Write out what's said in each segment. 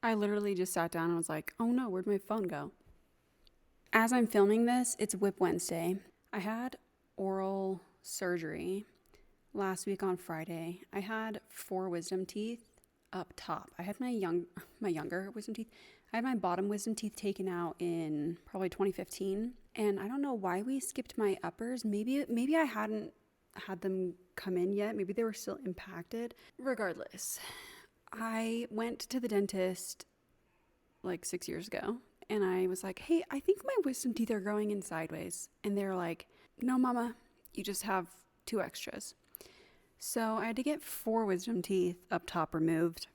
I literally just sat down and was like, oh no, where'd my phone go? As I'm filming this, it's Whip Wednesday. I had oral surgery last week on Friday. I had 4 wisdom teeth up top. I had my younger wisdom teeth. I had my bottom wisdom teeth taken out in probably 2015. And I don't know why we skipped my uppers. Maybe I hadn't had them come in yet. Maybe they were still impacted. Regardless, I went to the dentist like 6 years ago and I was like, hey, I think my wisdom teeth are growing in sideways. And they're like, no, mama, you just have 2 extras. So I had to get 4 wisdom teeth up top removed.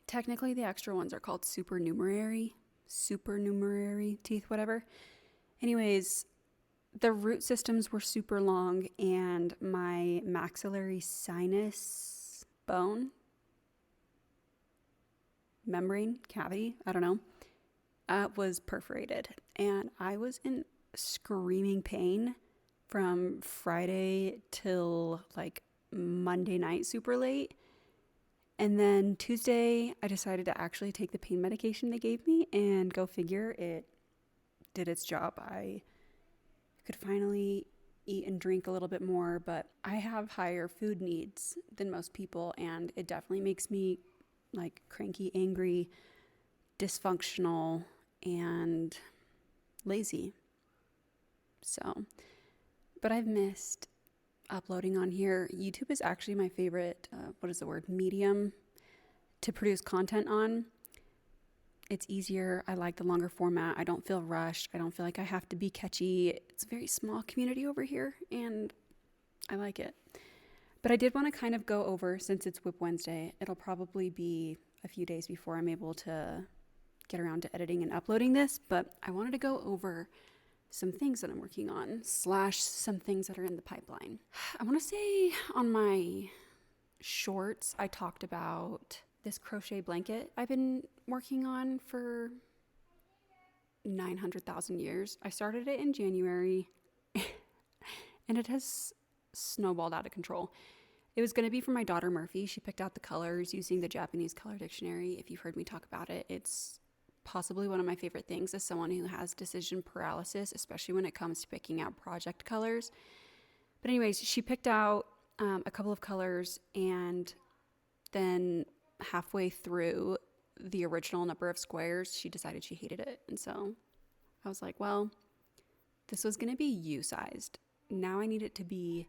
Technically, the extra ones are called supernumerary teeth, whatever. Anyways, the root systems were super long and my maxillary sinus bone, membrane, cavity, I don't know, was perforated. And I was in screaming pain from Friday till like Monday night, super late. And then Tuesday, I decided to actually take the pain medication they gave me, and go figure, it did its job. I could finally eat and drink a little bit more, but I have higher food needs than most people, and it definitely makes me like cranky, angry, dysfunctional, and lazy. So, but I've missed uploading on here. YouTube is actually my favorite, medium to produce content on. It's easier. I like the longer format. I don't feel rushed. I don't feel like I have to be catchy. It's a very small community over here, and I like it. But I did want to kind of go over, since it's Whip Wednesday, it'll probably be a few days before I'm able to get around to editing and uploading this, but I wanted to go over some things that I'm working on, / some things that are in the pipeline. I want to say on my shorts, I talked about this crochet blanket I've been working on for 900,000 years. I started it in January and it has snowballed out of control. It was going to be for my daughter Murphy. She picked out the colors using the Japanese color dictionary. If you've heard me talk about it, it's possibly one of my favorite things as someone who has decision paralysis, especially when it comes to picking out project colors. But anyways, she picked out a couple of colors, and then halfway through the original number of squares, she decided she hated it. And so I was like, well, this was going to be U-sized. Now I need it to be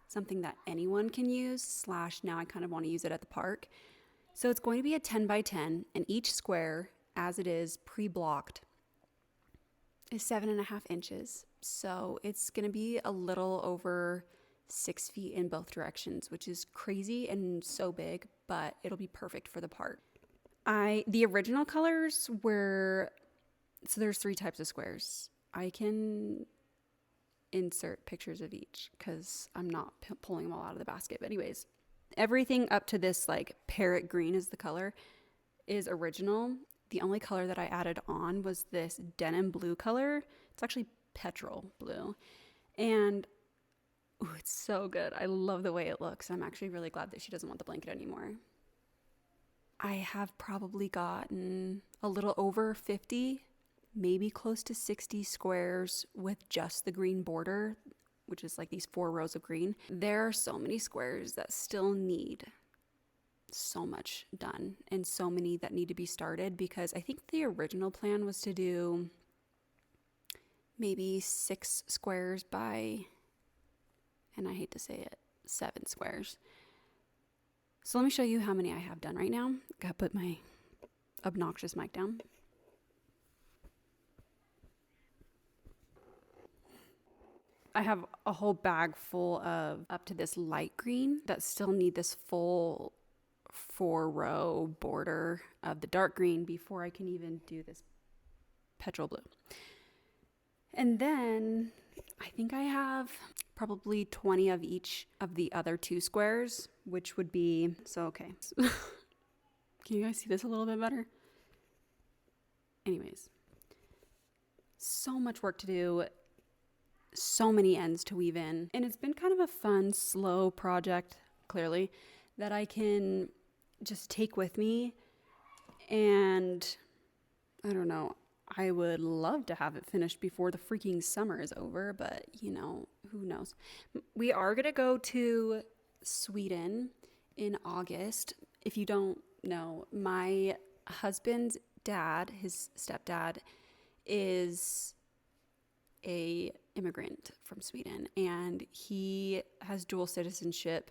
something that anyone can use, / now I kind of want to use it at the park. So it's going to be a 10 by 10, and each square, as it is pre-blocked, is 7.5 inches. So it's going to be a little over 6 feet in both directions, which is crazy and so big, but it'll be perfect for the park. The original colors were, so there's 3 types of squares. I can insert pictures of each because I'm not pulling them all out of the basket. But anyways, everything up to this like parrot green is the color is original. The only color that I added on was this denim blue color. It's actually petrol blue. And it's so good. I love the way it looks. I'm actually really glad that she doesn't want the blanket anymore. I have probably gotten a little over 50, maybe close to 60 squares with just the green border, which is like these 4 rows of green. There are so many squares that still need so much done, and so many that need to be started, because I think the original plan was to do maybe 6 squares by, and I hate to say it, 7 squares. So let me show you how many I have done right now. Gotta put my obnoxious mic down. I have a whole bag full of up to this light green that still need this full 4-row border of the dark green before I can even do this petrol blue. And then I think I have probably 20 of each of the other 2 squares, which would be, so okay. Can you guys see this a little bit better? Anyways, so much work to do, so many ends to weave in. And it's been kind of a fun, slow project, clearly, that I can just take with me And I don't know, I would love to have it finished before the freaking summer is over, but who knows. We are going to go to Sweden in August. If you don't know, my husband's dad, his stepdad, is a immigrant from Sweden, and he has dual citizenship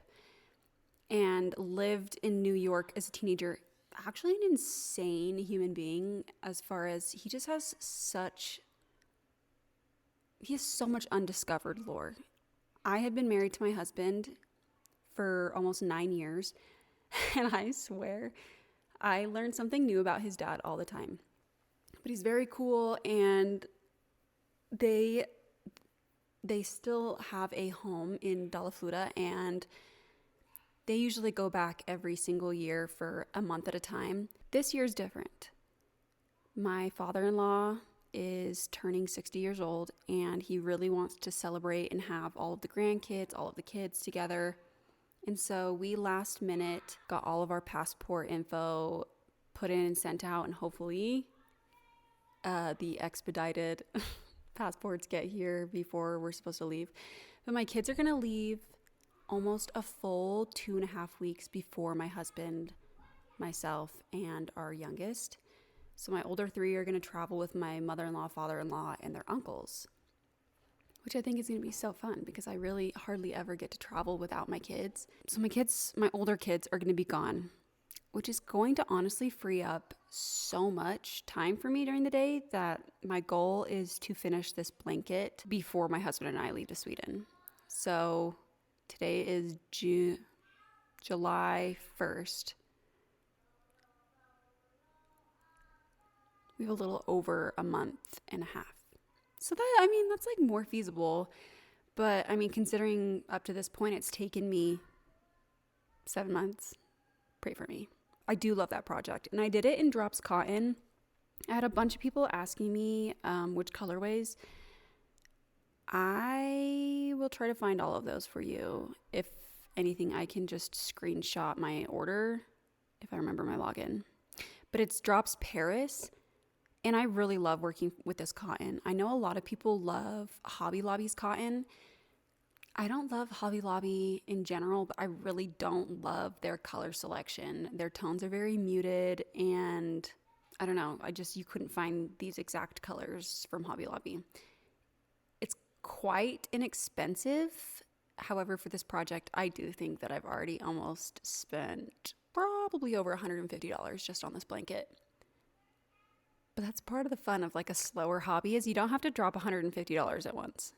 and lived in New York as a teenager. Actually an insane human being, as far as he has so much undiscovered lore. I had been married to my husband for almost 9 years, and I swear I learned something new about his dad all the time. But he's very cool, and they still have a home in Dalla-Floda, and they usually go back every single year for a month at a time. This year's different. My father-in-law is turning 60 years old, and he really wants to celebrate and have all of the grandkids, all of the kids together. And so we last minute got all of our passport info put in and sent out, and hopefully the expedited passports get here before we're supposed to leave. But my kids are going to leave almost a full 2.5 weeks before my husband, myself, and our youngest. So my older 3 are going to travel with my mother-in-law, father-in-law, and their uncles, which I think is going to be so fun because I really hardly ever get to travel without my kids. So my older kids are going to be gone, which is going to honestly free up so much time for me during the day that my goal is to finish this blanket before my husband and I leave to Sweden. So today is July 1st. We have a little over a month and a half. So that's like more feasible. But considering up to this point, it's taken me 7 months. Pray for me. I do love that project. And I did it in drops cotton. I had a bunch of people asking me which colorways. I will try to find all of those for you. If anything, I can just screenshot my order if I remember my login. But it's drops Paris. And I really love working with this cotton. I know a lot of people love Hobby Lobby's cotton. I don't love Hobby Lobby in general, but I really don't love their color selection. Their tones are very muted, and I don't know. You couldn't find these exact colors from Hobby Lobby. It's quite inexpensive. However, for this project, I do think that I've already almost spent probably over $150 just on this blanket. But that's part of the fun of like a slower hobby is you don't have to drop $150 at once.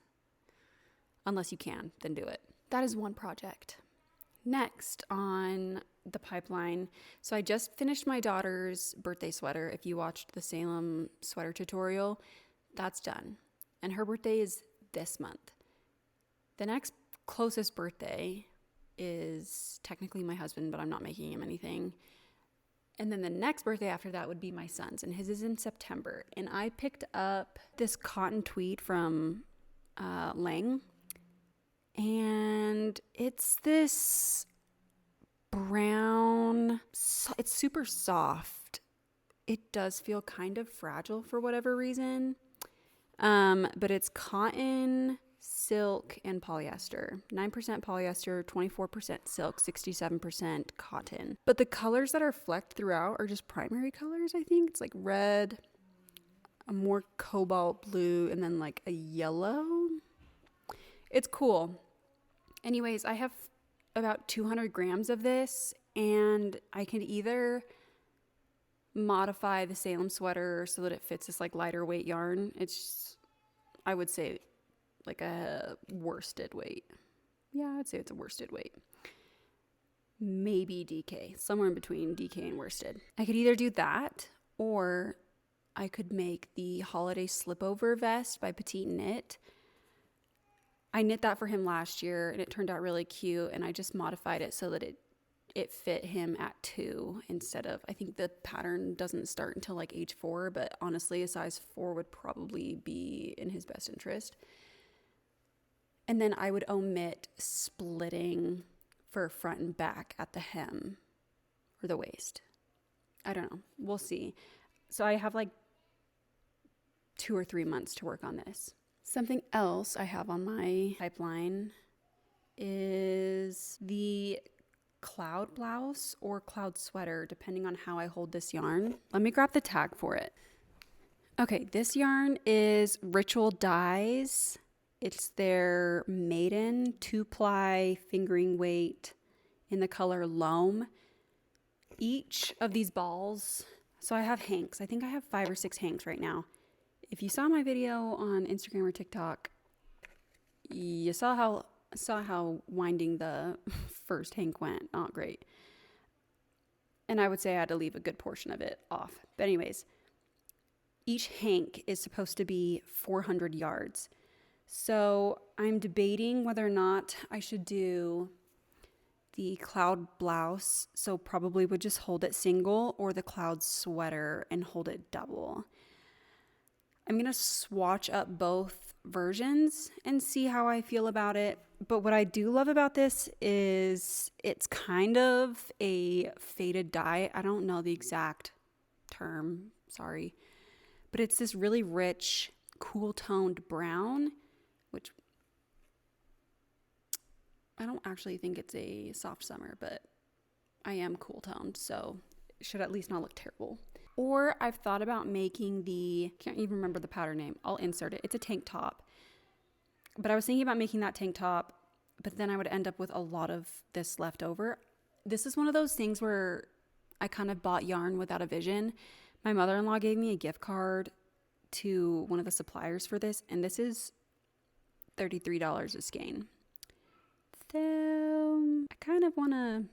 Unless you can, then do it. That is one project. Next on the pipeline. So I just finished my daughter's birthday sweater. If you watched the theaM sweater tutorial, that's done. And her birthday is this month. The next closest birthday is technically my husband, but I'm not making him anything. And then the next birthday after that would be my son's, and his is in September. And I picked up this cotton tweed from Lang, and it's this brown, it's super soft. It does feel kind of fragile for whatever reason, but it's cotton, silk, and polyester. 9% polyester, 24% silk, 67% cotton. But the colors that are flecked throughout are just primary colors, I think. It's like red, a more cobalt blue, and then like a yellow. It's cool. Anyways, I have about 200 grams of this, and I can either modify the theaM sweater so that it fits this like lighter weight yarn. It's, I would say, like a worsted weight. Yeah, I'd say it's a worsted weight. Maybe DK, somewhere in between DK and worsted. I could either do that, or I could make the holiday slipover vest by Petite Knit. I knit that for him last year, and it turned out really cute, and I just modified it so that it fit him at 2 instead of, I think the pattern doesn't start until like age 4, but honestly, a size 4 would probably be in his best interest. And then I would omit splitting for front and back at the hem or the waist. I don't know. We'll see. So I have like 2 or 3 months to work on this. Something else I have on my pipeline is the cloud blouse or cloud sweater, depending on how I hold this yarn. Let me grab the tag for it. Okay, this yarn is Ritual Dyes. It's their maiden 2-ply fingering weight in the color loam. Each of these balls, so I have hanks. I think I have 5 or 6 hanks right now. If you saw my video on Instagram or TikTok, you saw how winding the first hank went. Not great. And I would say I had to leave a good portion of it off. But anyways, each hank is supposed to be 400 yards. So I'm debating whether or not I should do the cloud blouse, so probably would just hold it single, or the cloud sweater and hold it double. I'm going to swatch up both versions and see how I feel about it. But what I do love about this is it's kind of a faded dye. I don't know the exact term, sorry. But it's this really rich, cool toned brown, which I don't actually think it's a soft summer, but I am cool toned, so it should at least not look terrible. Or I've thought about making can't even remember the pattern name. I'll insert it. It's a tank top. But I was thinking about making that tank top, but then I would end up with a lot of this left over. This is one of those things where I kind of bought yarn without a vision. My mother-in-law gave me a gift card to one of the suppliers for this, and this is $33 a skein. So I kind of want to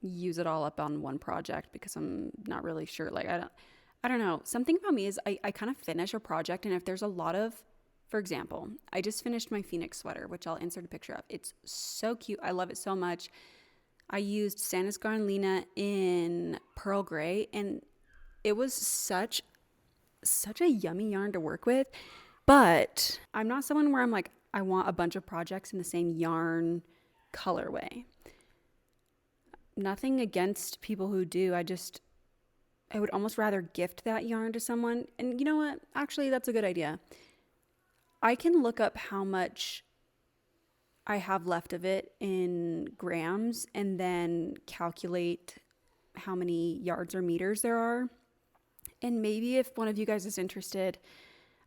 use it all up on one project because I'm not really sure. Like, I don't know. Something about me is I kind of finish a project, and if there's a lot of, for example, I just finished my Phoenix sweater, which I'll insert a picture of. It's so cute. I love it so much. I used Santa's Garnlina in pearl gray, and it was such a yummy yarn to work with. But I'm not someone where I'm like, I want a bunch of projects in the same yarn colorway. Nothing against people who do. I would almost rather gift that yarn to someone. And you know what? Actually, that's a good idea. I can look up how much I have left of it in grams and then calculate how many yards or meters there are. And maybe if one of you guys is interested,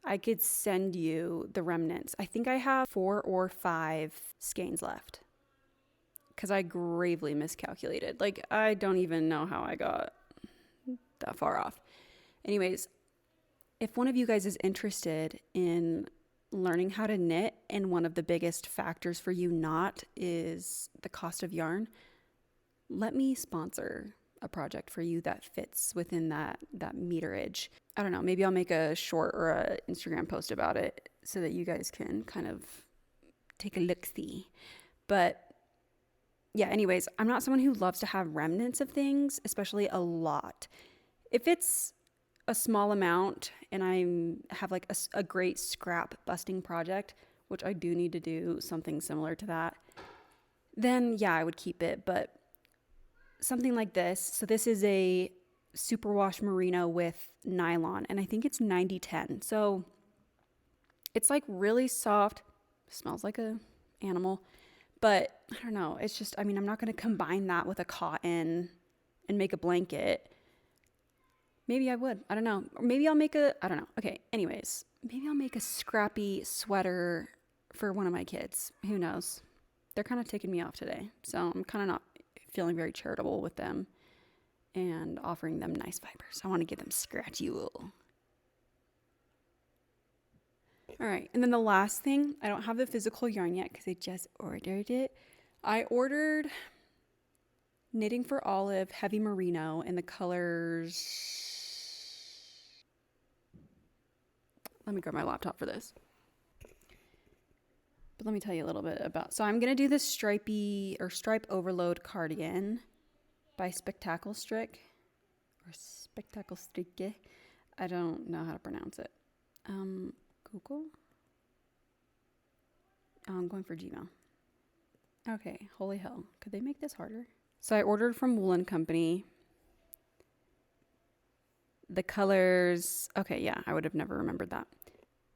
I could send you the remnants. I think I have 4 or 5 skeins left because I gravely miscalculated. Like, I don't even know how I got that far off. Anyways, if one of you guys is interested in learning how to knit, and one of the biggest factors for you not is the cost of yarn, let me sponsor a project for you that fits within that meterage. I don't know, maybe I'll make a short or a Instagram post about it so that you guys can kind of take a look-see. But yeah, anyways, I'm not someone who loves to have remnants of things, especially a lot. If it's a small amount and I have like a great scrap busting project, which I do need to do something similar to that, then yeah, I would keep it. But something like this, so this is a superwash merino with nylon, and I think it's 90-10. So it's like really soft, smells like a animal, but I don't know. It's just, I mean, I'm not going to combine that with a cotton and make a blanket. Maybe I would. I don't know. Or maybe I'll make I don't know. Okay, anyways, maybe I'll make a scrappy sweater for one of my kids. Who knows? They're kind of ticking me off today, so I'm kind of not feeling very charitable with them and offering them nice fibers. I want to give them scratchy wool. All right, and then the last thing, I don't have the physical yarn yet because I just ordered it. I ordered Knitting for Olive Heavy Merino in the colors. Let me grab my laptop for this. But let me tell you a little bit about. So I'm going to do this stripey or stripe overload cardigan by Spectacle Strick or Spectacle Stricke. I don't know how to pronounce it. Google? Oh, I'm going for Gmail. Okay, holy hell. Could they make this harder? So I ordered from Wool & Company. the colors, okay, yeah, I would have never remembered that.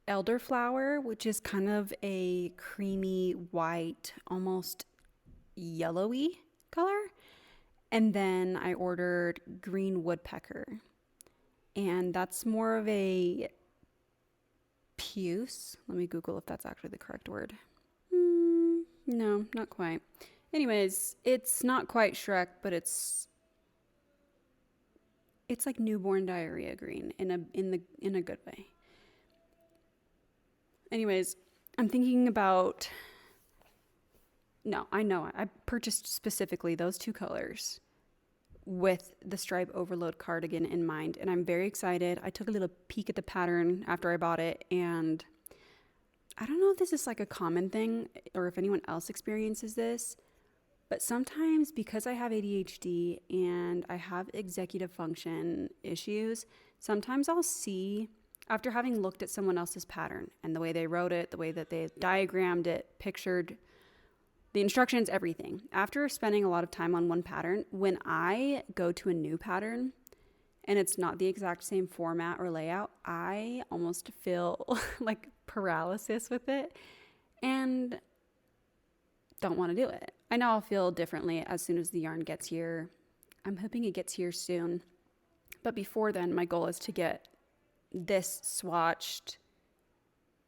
Elderflower, which is kind of a creamy white, almost yellowy color. And then I ordered green woodpecker. And that's more of a puce. Let me Google if that's actually the correct word. No, not quite. Anyways, it's not quite Shrek, but it's like newborn diarrhea green in a good way. Anyways, I'm thinking about, no, I know I purchased specifically those two colors with the stripe overload cardigan in mind, and I'm very excited. I took a little peek at the pattern after I bought it, and I don't know if this is like a common thing or if anyone else experiences this, but sometimes because I have ADHD and I have executive function issues, sometimes I'll see, after having looked at someone else's pattern and the way they wrote it, the way that they diagrammed it, pictured the instructions, everything. After spending a lot of time on one pattern, when I go to a new pattern and it's not the exact same format or layout, I almost feel like paralysis with it and don't want to do it. I know I'll feel differently as soon as the yarn gets here. I'm hoping it gets here soon. But before then, my goal is to get this swatched,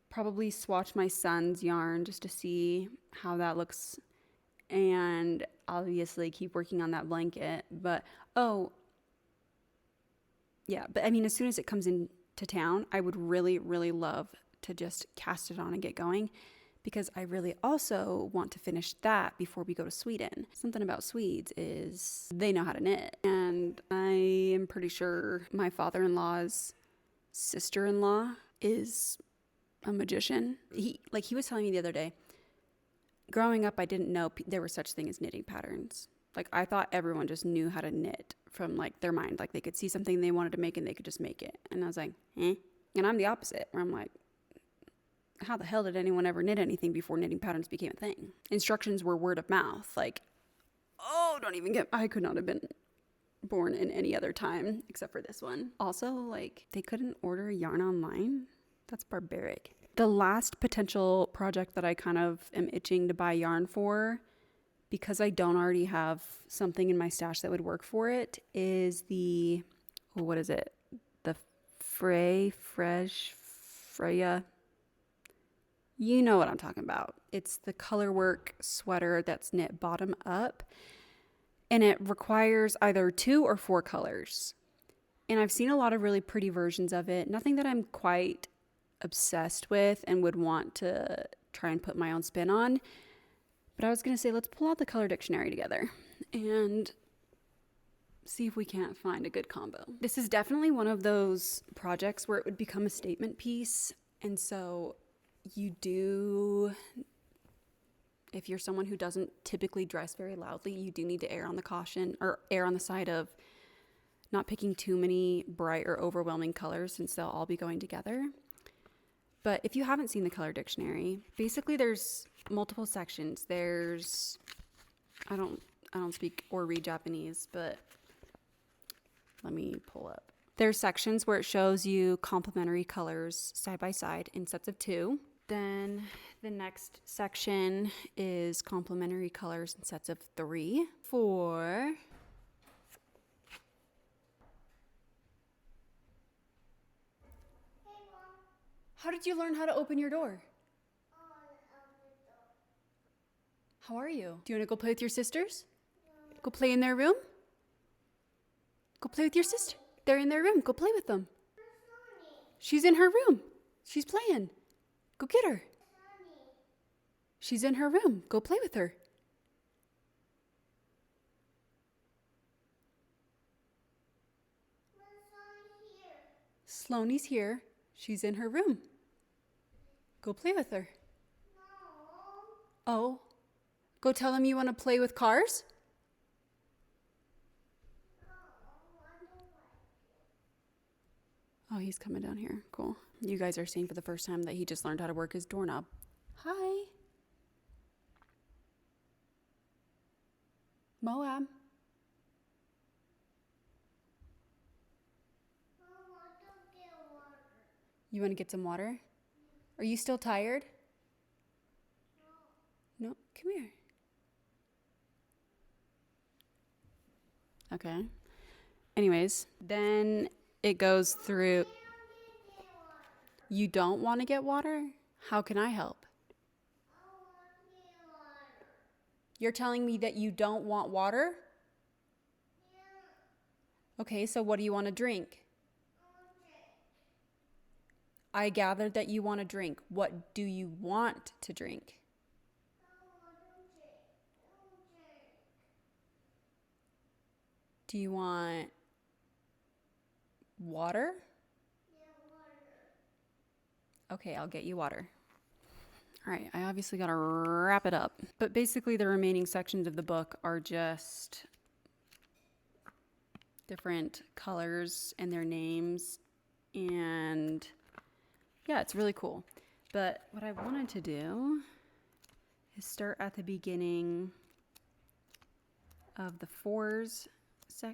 probably swatch my son's yarn just to see how that looks, and obviously keep working on that blanket. But I mean, as soon as it comes into town, I would really, really love to just cast it on and get going, because I really also want to finish that before we go to Sweden. Something about Swedes is they know how to knit, and I am pretty sure my father-in-law's sister-in-law is a magician. He was telling me the other day, growing up, I didn't know there were such thing as knitting patterns. Like, I thought everyone just knew how to knit from like their mind. Like, they could see something they wanted to make and they could just make it. And I was like, eh. And I'm the opposite, where I'm like, how the hell did anyone ever knit anything before knitting patterns became a thing? Instructions were word of mouth. Like, I could not have been born in any other time except for this one. Also, like, they couldn't order yarn online. That's barbaric. The last potential project that I kind of am itching to buy yarn for, because I don't already have something in my stash that would work for it, is the Freya. You know what I'm talking about. It's the colorwork sweater that's knit bottom up, and it requires either 2 or 4 colors. And I've seen a lot of really pretty versions of it. Nothing that I'm quite obsessed with and would want to try and put my own spin on. But I was going to say, let's pull out the color dictionary together and see if we can't find a good combo. This is definitely one of those projects where it would become a statement piece. And so if you're someone who doesn't typically dress very loudly, you do need to err on the side of not picking too many bright or overwhelming colors, since they'll all be going together. But if you haven't seen the color dictionary, basically there's multiple sections. I don't speak or read Japanese, but let me pull up. There's sections where it shows you complementary colors side by side in sets of 2. Then the next section is complementary colors in sets of 3, 4. How did you learn how to open your door? How are you? Do you want to go play with your sisters? Yeah. Go play in their room? Go play with your sister. They're in their room. Go play with them. She's in her room. She's playing. Go get her. She's in her room. Go play with her. Sloanie's here. She's in her room. Go play with her. No. Oh. Go tell them you want to play with cars? No, I don't like it. Oh, he's coming down here. Cool. You guys are seeing for the first time that he just learned how to work his doorknob. Hi. Moab. You want to get some water? Are you still tired? No? Come here. Okay. Anyways, then it goes through. You don't want to get water? How can I help? You're telling me that you don't want water? Okay, so what do you want to drink? I gathered that you want to drink. What do you want to drink? Do you want water? Okay, I'll get you water. All right, I obviously got to wrap it up. But basically the remaining sections of the book are just different colors and their names. And yeah, it's really cool. But what I wanted to do is start at the beginning of the fours,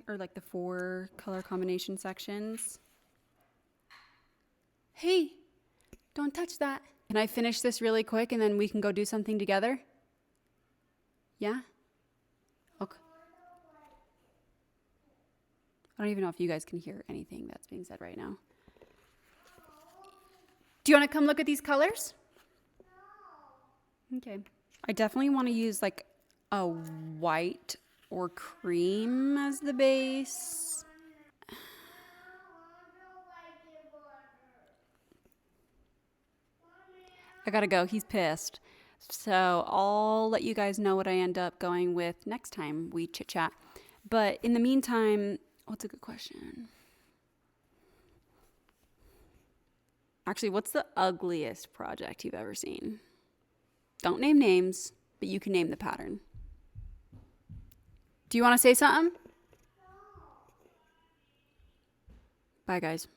or like the 4 color combination sections. Hey, don't touch that. Can I finish this really quick and then we can go do something together? Yeah? Okay. I don't even know if you guys can hear anything that's being said right now. Do you want to come look at these colors? No. Okay. I definitely want to use like a white or cream as the base. I gotta go. He's pissed. So I'll let you guys know what I end up going with next time we chit chat. But in the meantime, what's a good question? Actually, what's the ugliest project you've ever seen? Don't name names, but you can name the pattern. Do you want to say something? No. Bye, guys.